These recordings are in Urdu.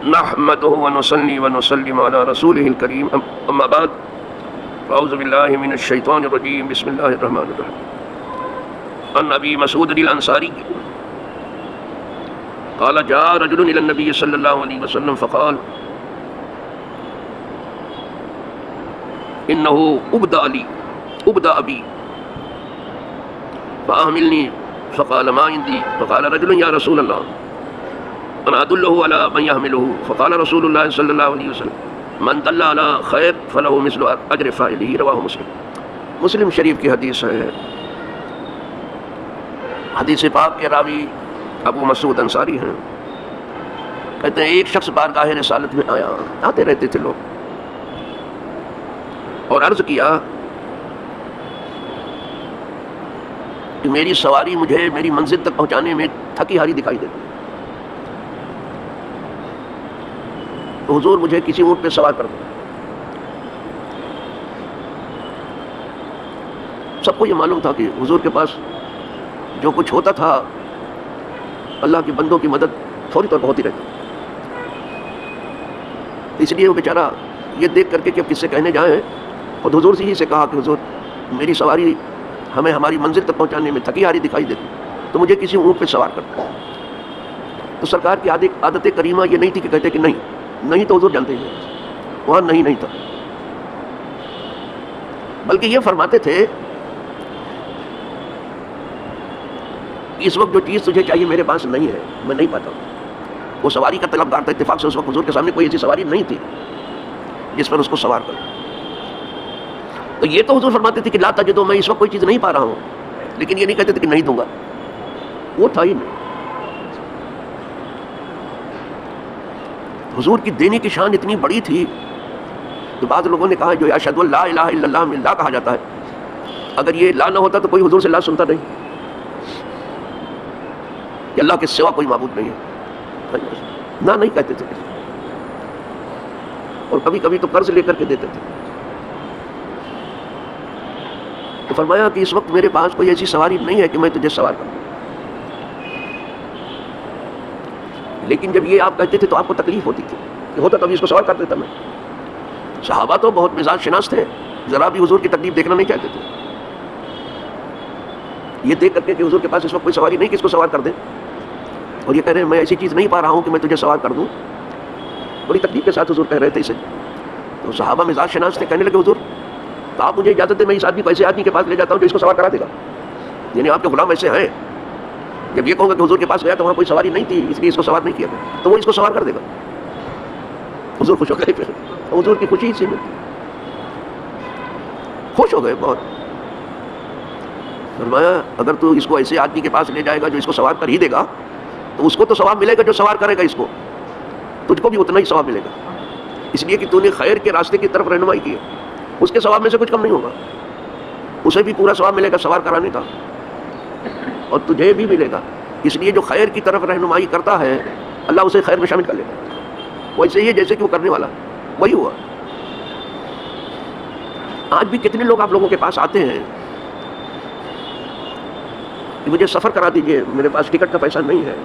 نحمده ونصلي ونسلم على رسوله الكريم اما بعد فاعوذ بالله من الشيطان الرجيم بسم الله الرحمن الرحيم عن ابي مسعود الانصاري قال جاء رجل الى النبي صلى الله عليه وسلم فقال انه ابدا ابي فاحملني فقال ما عندي فقال رجل يا رسول الله انا ادله على من يحمله فقال رسول الله صلى الله عليه وسلم من دل على خیر فله مثل اجر فاعله رواہ مسلم شریف کی حدیث ہے۔ حدیث پاک کے راوی ابو مسعود انصاری ہیں، کہتے ہیں ایک شخص بارگاہ رسالت میں آتے رہتے تھے لوگ، اور عرض کیا کہ میری سواری مجھے میری منزل تک پہنچانے میں تھکی ہاری دکھائی دیتی، تو حضور مجھے کسی اونٹ پہ سوار کر دو۔ سب کو یہ معلوم تھا کہ حضور کے پاس جو کچھ ہوتا تھا اللہ کے بندوں کی مدد فوری طور پر ہوتی رہتی، اس لیے وہ بیچارہ یہ دیکھ کر کے کہ اب کس سے کہنے جائیں، خود حضور سے ہی سے کہا کہ حضور میری سواری ہمیں ہماری منزل تک پہنچانے میں تھکی ہاری دکھائی دیتی، تو مجھے کسی اونٹ پہ سوار کر دو۔ تو سرکار کی عادت کریمہ یہ نہیں تھی کہ کہتے کہ نہیں تو حضور جانتے ہیں وہاں نہیں تھا، بلکہ یہ فرماتے تھے اس وقت جو چیز تجھے چاہیے میرے پاس نہیں ہے، میں نہیں پاتا ہوں۔ وہ سواری کا طلبگار تھا، اتفاق سے اس وقت حضور کے سامنے کوئی ایسی سواری نہیں تھی جس پر اس کو سوار کروں، تو یہ تو حضور فرماتے تھے کہ لا تجدو، میں اس وقت کوئی چیز نہیں پا رہا ہوں، لیکن یہ نہیں کہتے تھے کہ نہیں دوں گا، وہ تھا ہی نہیں۔ حضور کی دینے کی شان اتنی بڑی تھی کہ بعض لوگوں نے کہا جو اشہد ان لا الہ الا اللہ میں لا کہا جاتا ہے، اگر یہ لا نہ ہوتا تو کوئی حضور سے لا سنتا نہیں کہ اللہ کے سوا کوئی معبود نہیں ہے، نہ نہیں کہتے تھے، اور کبھی کبھی تو قرض لے کر کے دیتے تھے۔ تو فرمایا کہ اس وقت میرے پاس کوئی ایسی سواری نہیں ہے کہ میں تجھے سوار کروں، لیکن جب یہ آپ کہتے تھے تو آپ کو تکلیف ہوتی تھی کہ ہوتا تو ابھی اس کو سوار کر دیتا میں۔ صحابہ تو بہت مزاج شناس تھے، ذرا بھی حضور کی تکلیف دیکھنا نہیں چاہتے تھے، یہ دیکھ کر کے کہ حضور کے پاس اس وقت کوئی سواری نہیں کہ اس کو سوار کر دیں، اور یہ کہہ رہے ہیں میں ایسی چیز نہیں پا رہا ہوں کہ میں تجھے سوار کر دوں، بڑی تکلیف کے ساتھ حضور کہہ رہے تھے اسے۔ تو صحابہ مزاج شناس تھے، کہنے لگے حضور تو آپ مجھے اجازت دیں میں اس آدمی کے پاس لے جاتا ہوں جو اس کو سوار کرا دے گا، یعنی آپ کے غلام ایسے ہیں، جب یہ کہوں گا کہ حضور کے پاس گیا تو وہاں کوئی سواری نہیں تھی اس لیے اس کو سوار نہیں کیا گیا، تو وہ اس کو سوار کر دے گا۔ حضور خوش ہو گئے، پھر حضور کی خوشی سے خوش ہو گئے بہت۔ فرمایا اگر تو اس کو ایسے آدمی کے پاس لے جائے گا جو اس کو سوار کر ہی دے گا تو اس کو تو ثواب ملے گا جو سوار کرے گا اس کو، تجھ کو بھی اتنا ہی ثواب ملے گا، اس لیے کہ تو نے خیر کے راستے کی طرف رہنمائی کی ہے، اس کے ثواب میں سے کچھ کم نہیں ہوگا، اسے بھی پورا ثواب ملے گا سوار کرانے کا، اور تجھے بھی ملے گا، اس لیے جو خیر کی طرف رہنمائی کرتا ہے اللہ اسے خیر میں شامل کر لے گا، ویسے ہی جیسے کہ وہ کرنے والا وہی ہوا۔ آج بھی کتنے لوگ آپ لوگوں کے پاس آتے ہیں کہ مجھے سفر کرا دیجئے، میرے پاس ٹکٹ کا پیسہ نہیں ہے،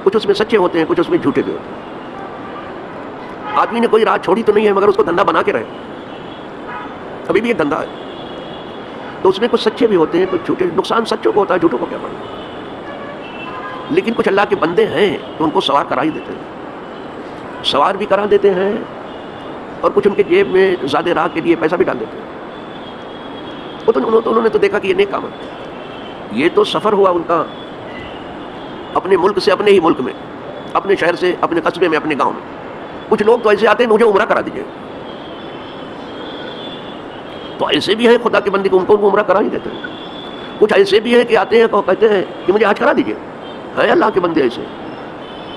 کچھ اس میں سچے ہوتے ہیں کچھ اس میں جھوٹے بھی ہوتے ہیں۔ آدمی نے کوئی راہ چھوڑی تو نہیں ہے مگر اس کو دھندا بنا کے رہے، ابھی بھی ایک دھندا ہے، تو اس میں کچھ سچے بھی ہوتے ہیں کچھ جھوٹے، نقصان سچوں کو ہوتا ہے جھوٹوں کو کیا پڑتا، لیکن کچھ اللہ کے بندے ہیں تو ان کو سوار کرا ہی دیتے ہیں، سوار بھی کرا دیتے ہیں اور کچھ ان کے جیب میں زیادہ راہ کے لیے پیسہ بھی ڈال دیتے ہیں، انہوں نے تو دیکھا کہ یہ نیک کام ہے، یہ تو سفر ہوا ان کا اپنے ملک سے اپنے ہی ملک میں، اپنے شہر سے اپنے قصبے میں اپنے گاؤں میں۔ کچھ لوگ تو ایسے آتے ہیں مجھے عمرہ کرا دیجیے، تو ایسے بھی ہیں خدا کے بندے کو ان کو عمرہ کرا ہی دیتے ہیں، کچھ ایسے بھی ہیں کہ آتے ہیں کہتے ہیں کہ مجھے حج کرا دیجیے، ہے اللہ کے بندے ایسے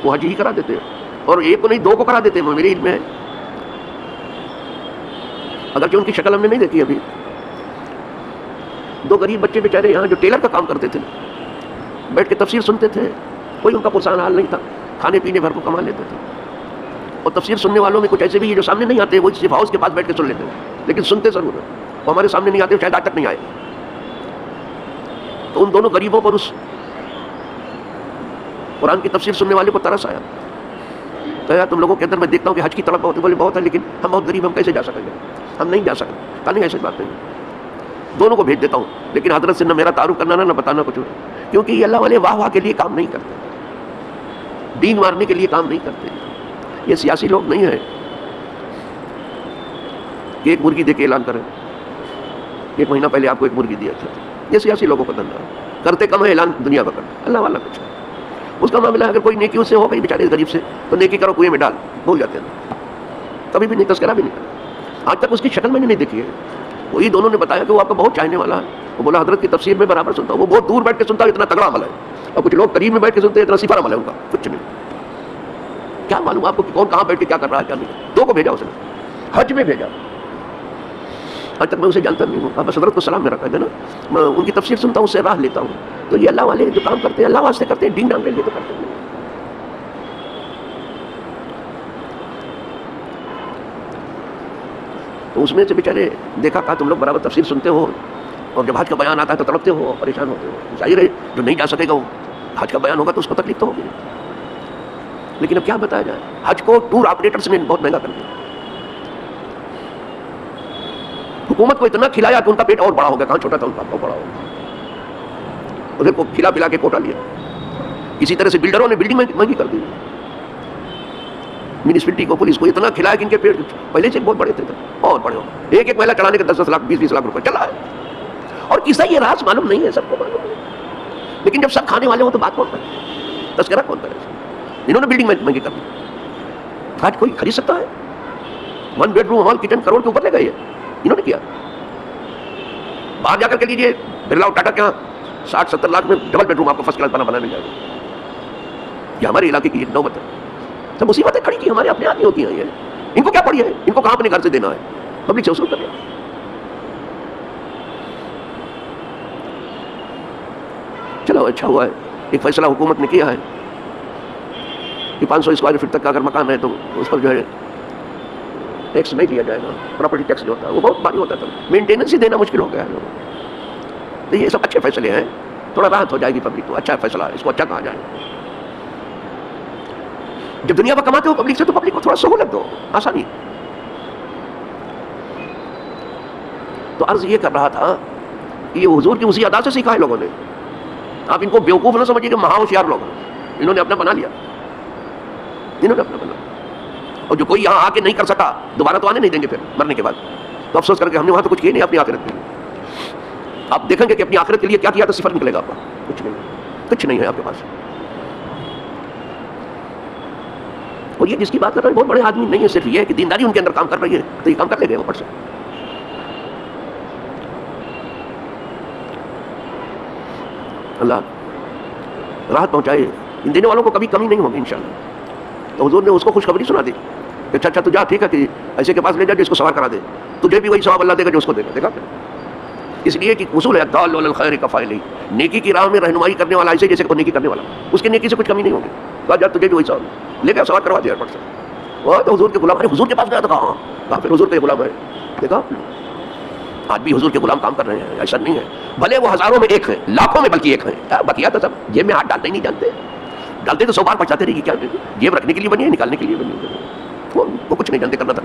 وہ حج ہی کرا دیتے ہیں، اور ایک کو نہیں دو کو کرا دیتے ہیں، میرے علم میں ہے، اگرچہ ان کی شکل ہم نے نہیں دیکھی ابھی۔ دو غریب بچے بیچارے یہاں جو ٹیلر کا کام کرتے تھے بیٹھ کے تفسیر سنتے تھے، کوئی ان کا پرسان حال نہیں تھا، کھانے پینے بھر کو کما لیتے تھے، اور تفسیر سننے والوں میں کچھ ایسے بھی ہیں جو سامنے نہیں آتے، وہ صرف ہاؤس کے پاس بیٹھ کے سن لیتے ہیں لیکن سنتے ضرور ہیں، وہ ہمارے سامنے نہیں آتے، شاید آج تک نہیں آئے۔ تو ان دونوں غریبوں پر اس قرآن کی تفسیر سننے والے کو ترس آیا، تو یار تم لوگوں کے اندر میں دیکھتا ہوں کہ حج کی طلب بہت ہے، لیکن ہم بہت غریب، ہم کیسے جا سکیں گے؟ ہم نہیں جا سکتے۔ کہا نہیں ایسی بات نہیں، دونوں کو بھیج دیتا ہوں، لیکن حضرت سے نہ میرا تعارف کرنا نہ بتانا کچھ، کیونکہ یہ اللہ والے واہ واہ کے لیے کام نہیں کرتے، دین مارنے کے لیے کام نہیں کرتے۔ یہ سیاسی لوگ نہیں ہیں کہ ایک مرغی دے کے اعلان کریں، ایک مہینہ پہلے آپ کو ایک مرغی دیا تھا، یہ سیاسی لوگوں کا دھندا ہے، کرتے کم ہے اعلان دنیا کا کرنا، اللہ والا کچھ اس کا معاملہ۔ اگر کوئی نیکی اس سے ہو گئی بیچارے غریب سے، تو نیکی کرو کنویں میں ڈال، بھول جاتے ہیں، کبھی بھی نہیں تذکرہ بھی نہیں کرا، آج تک اس کی شکل میں نے نہیں دیکھی ہے۔ وہی دونوں نے بتایا کہ وہ آپ کا بہت چاہنے والا ہے، وہ بولا حضرت کی تفسیر میں برابر سنتا ہوں، وہ بہت دور بیٹھ کے سنتا ہے، اتنا تگڑا عمل ہے، اور کچھ لوگ قریب میں بیٹھ کے سنتے ہیں، اتنا صفر عمل ہے ان کا، کچھ نہیں۔ کیا معلوم آپ کو کہ کون کہاں بیٹھ کے کیا کر رہا ہے کیا نہیں۔ دو کو بھیجا اس نے، حج میں بھیجا، آج تک میں اسے جانتا نہیں ہوں، بس حضرت کو سلام میرا کہہ دینا، میں ان کی تفسیر سنتا ہوں، اس سے راہ لیتا ہوں۔ تو یہ اللہ والے جو کام کرتے ہیں اللہ واسطے کرتے ہیں، دین نام کے لیے تو کرتے ہیں۔ تو اس میں سے بیچارے دیکھا کہا تم لوگ برابر تفسیر سنتے ہو، اور جب حج کا بیان آتا ہے تو تڑپتے ہو، پریشان ہوتے ہو، ظاہر ہے جو نہیں جا سکے گا وہ حج کا بیان ہوگا تو اس کو تکلیف تو ہوگی، لیکن اب کیا بتایا جائے، حج کو ٹور آپریٹرس نے بہت مہنگا کر دیا، حکومت کو اتنا کھلایا کہ ان کا پیٹ اور بڑا ہو گیا، کہاں چھوٹا تھا ان کا بہت بڑا ہو گیا، ادھر کو کھلا پلا کے کوٹا لیا۔ اسی طرح سے بلڈروں نے بلڈنگ مہنگی کر دی، میونسپلٹی کو، پولیس کو اتنا کھلایا کہ ان کے پیٹ پہلے سے بہت بڑے تھے اور بڑے ہو، ایک محلہ چلانے کے 10-10 لاکھ 20-20 لاکھ روپے چلا ہے، اور کسا یہ راز معلوم نہیں ہے، سب کو معلوم ہے، لیکن جب سب کھانے والے ہوں تو بات کون کرے، تذکرہ کون کرے؟ انہوں نے بلڈنگ مہنگی کر دی، آج کوئی خرید سکتا ہے؟ 1 bed room hall kitchen crore کے اوپر لے گئے، انہوں نے کیا۔ باہر جا کر کے لیجیے برلا اور ٹاٹا کے یہاں 60-70 لاکھ میں ڈبل بیڈ روم آپ کو فرسٹ کلاس بنا مل جائے گا۔ یہ ہمارے علاقے کی نوبت ہے، سب مصیبتیں کھڑی کی ہمارے اپنے آدمی ہوتی ہیں، یہ ان کو کیا پڑی ہے، ان کو کہاں اپنے گھر سے دینا ہے، پبلک سے وصول کرنا۔ چلو اچھا ہوا ہے، ایک فیصلہ حکومت نے کیا ہے کہ 500 اسکوائر فٹ تک کا اگر مکان ہے تو اس پر جو ہے ٹیکس نہیں دیا جائے گا، پراپرٹی ٹیکس جو ہوتا ہے وہ بہت بھاری ہوتا تھا، مینٹیننس ہی دینا مشکل ہو گیا ہے۔ تو یہ سب اچھے فیصلے ہیں، تھوڑا راحت ہو جائے گی پبلک کو، اچھا فیصلہ ہے، اس کو اچھا کہا جائے۔ جب دنیا میں کماتے ہو پبلک سے تو پبلک کو تھوڑا سہولت دو، آسانی۔ تو عرض یہ کر رہا تھا کہ یہ حضور کی اسی ادا سے سیکھا ہے لوگوں نے، آپ ان کو بیوقوف نہ سمجھیے کہ مہا ہوشیار لوگ ہیں، انہوں نے اپنا بنا لیا، انہوں نے اپنا بنا، اور جو کوئی یہاں آ کے نہیں کر سکا دوبارہ تو آنے نہیں دیں گے پھر مرنے کے بعد، تو افسوس کر کے ہم نے وہاں تو کچھ کیا نہیں اپنی آخرت کے لیے۔ آپ دیکھیں گے کہ اپنی آخرت کے لیے کیا کیا تو صفر نکلے گا آپ کا، کچھ نہیں ہے آپ کے پاس۔ اور یہ جس کی بات کر رہے ہیں بہت بڑے آدمی نہیں ہے، صرف یہ ہے کہ دینداری ان کے اندر کام کر رہی ہے تو یہ کام کر لے گئے اوپر سے۔ اللہ راحت پہنچائے، ان دینے والوں کو کبھی کمی نہیں ہوگی انشاءاللہ۔ تو حضور نے اس کو خوشخبری سنا دی کہ اچھا تو جا، ٹھیک ہے کہ ایسے کے پاس لے جا جو اس کو سوار کرا دے، تجھے بھی وہی ثواب اللہ دے گا جو اس کو دے گا۔ دیکھا اس لیے کہ اصول ہے الدال علی الخیر کفاعلہ، نیکی کی راہ میں رہنمائی کرنے والا ایسے جیسے کہ نیکی کرنے والا، اس کی نیکی سے کچھ کمی نہیں ہوگی۔ کہا جا تجھے بھی وہی ثواب لے کے سوار کروا دیا ایئرپورٹ سے، وہ تو حضور کے غلام، ارے حضور کے پاس گیا تو کہاں پھر حضور کے غلام ہے۔ دیکھا آج بھی حضور کے غلام کام کر رہے ہیں، ایسا نہیں ہے، بھلے وہ ہزاروں میں ایک ہیں، لاکھوں میں بلکہ ایک ہیں، بقیہ تو سب جیب میں ہاتھ ڈالتے ہی نہیں جانتے، ڈالتے تو 100 بار پہنچاتے رہے گی، کیا جیب رکھنے کے لیے بنی ہے نکالنے کے لیے بنی ہے، وہ کچھ نہیں جانتے کرنا تھا۔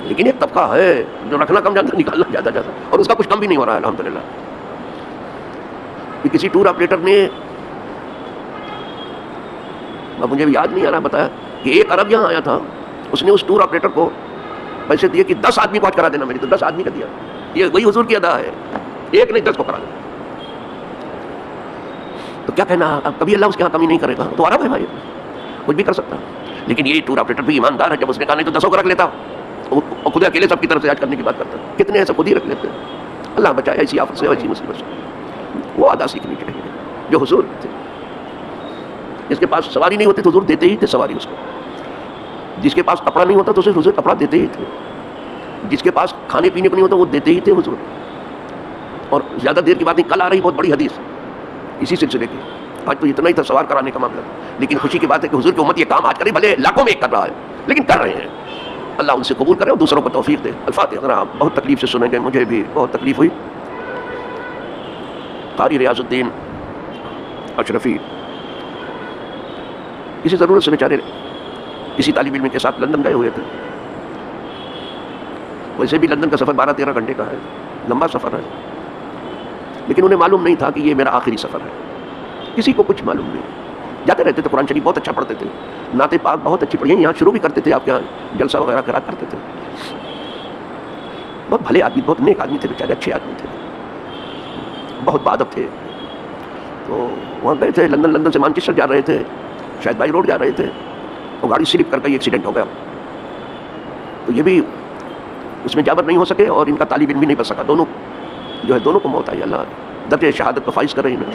لیکن ایک طبقہ ہے جو رکھنا کم جانتا، نکالنا زیادہ جاتا، اور اس کا کچھ کم بھی نہیں ہو رہا ہے الحمدللہ۔ کسی ٹور آپریٹر نے، اب مجھے یاد نہیں آ رہا، بتایا کہ 1 ارب یہاں آیا تھا، اس نے اس ٹور آپریٹر کو پیسے دیے کہ 10 آدمی پہنچ کرا دینا میری، تو 10 آدمی کا دیا۔ یہ وہی حضور کی ادا ہے، ایک نہیں 10 کو کرا دینا۔ تو کیا کہنا، اب کبھی اللہ اس کے یہاں کمی نہیں کرے گا، تو عرب ہے بھائی، کچھ بھی کر سکتا ہے۔ لیکن یہ ٹور آپریٹر بھی ایماندار ہے، جب اس نے کہا نہیں تو 10 کو رکھ لیتا، اور خود اکیلے سب کی طرف سے حج کرنے کی بات کرتا، کتنے ایسے خود ہی رکھ لیتے۔ اللہ بچائے ایسی آفت سے، ایسی مصیبت سے۔ وہ ادا سیکھنی چاہیے جو حضور تھے، جس کے پاس سواری نہیں ہوتی تو حضور دیتے ہی تھے سواری اس کو، جس کے پاس کپڑا نہیں ہوتا تو اسے حضور کپڑا دیتے ہی تھے، جس کے پاس کھانے پینے کو نہیں ہوتا وہ دیتے ہی تھے حضور۔ اور زیادہ دیر کی بات نہیں، کل آ رہی بہت بڑی حدیث اسی سلسلے کی، آج تو اتنا ہی تھا سوار کرانے کا معاملہ، لیکن خوشی کی بات ہے کہ حضور کی امت یہ کام آج کرے، بھلے لاکھوں میں ایک کر رہا ہے لیکن کر رہے ہیں۔ اللہ ان سے قبول کرے اور دوسروں کو توفیق دے۔ الفاتحہ۔ ذرا آپ بہت تکلیف سے سنیں گے، مجھے بھی بہت تکلیف ہوئی۔ قاری ریاض الدین اشرفی کسی ضرورت سے بیچارے کسی طالب علم کے ساتھ لندن گئے ہوئے تھے. ویسے بھی لندن کا سفر 12-13 گھنٹے کا ہے، لمبا سفر ہے، لیکن انہیں معلوم نہیں تھا کہ یہ میرا آخری سفر ہے. کسی کو کچھ معلوم نہیں. جاتے رہتے تھے، قرآن شریف بہت اچھا پڑھتے تھے، نعت پاک بہت اچھی پڑھی، یہاں شروع بھی کرتے تھے، آپ کے یہاں جلسہ وغیرہ کرا کرتے تھے. بہت بھلے آدمی، بہت نیک آدمی تھے بیچارے، اچھے آدمی تھے، بہت بادب تھے. تو وہاں گئے تھے، لندن سے مانچسٹر جا رہے تھے، شاید بائی روڈ جا رہے تھے، وہ گاڑی سلپ کر کے ایکسیڈنٹ ہو گیا. تو یہ بھی اس میں جابر نہیں ہو سکے اور ان کا طالب علم بھی نہیں بچ سکا. دونوں کو موت آئی. اللہ درجہ شہادت کو فائز کرے انہیں،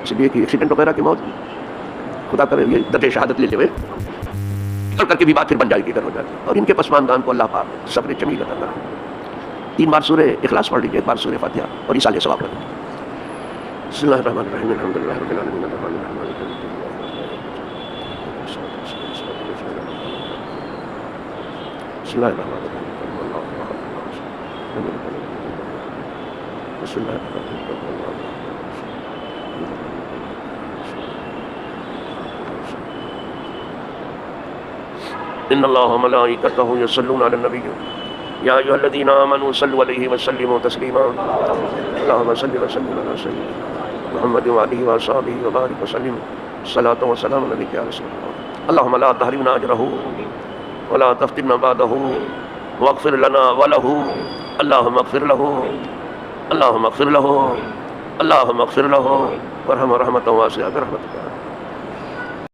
اس لیے کہ ایکسیڈنٹ وغیرہ کی موت خدا کرے یہ درجہ شہادت لے لے کر کے بھی بات پھر بن جائے گی، ہو جاتی. اور ان کے پسماندان کو اللہ پاک صبر جمیل عطا کرے. 3 بار سورہ اخلاص پڑھ لیجیے، 1 بار سورہ فاتحہ، اور اصالہ ثواب پڑھ لیجیے. بسم اللہ الرحمن الرحیم، الحمدللہ رب العالمین، الرحمن الرحیم، مالک یوم الدین. بسم اللہ الرحمن الرحیم، بسم اللہ الرحمن الرحیم. ان اللہ وملائکتہ یصلون علی النبی یا ایھا الذین آمنوا صلوا علیہ وسلموا تسلیما. اللہم صل وسلم علی سیدنا محمد وعلیہ وصحبہ وبارک وسلم. صلاۃ و سلام علیک یا رسول اللہ. اللہم لا تحرمنا اجرہ ولا تفتنا بعدہ واغفر لنا ولہ. اللہم اغفر لہ، اللہم اغفر لہ، اللہم اغفر لہ وارحمہ رحمۃ واسعہ برحمتک.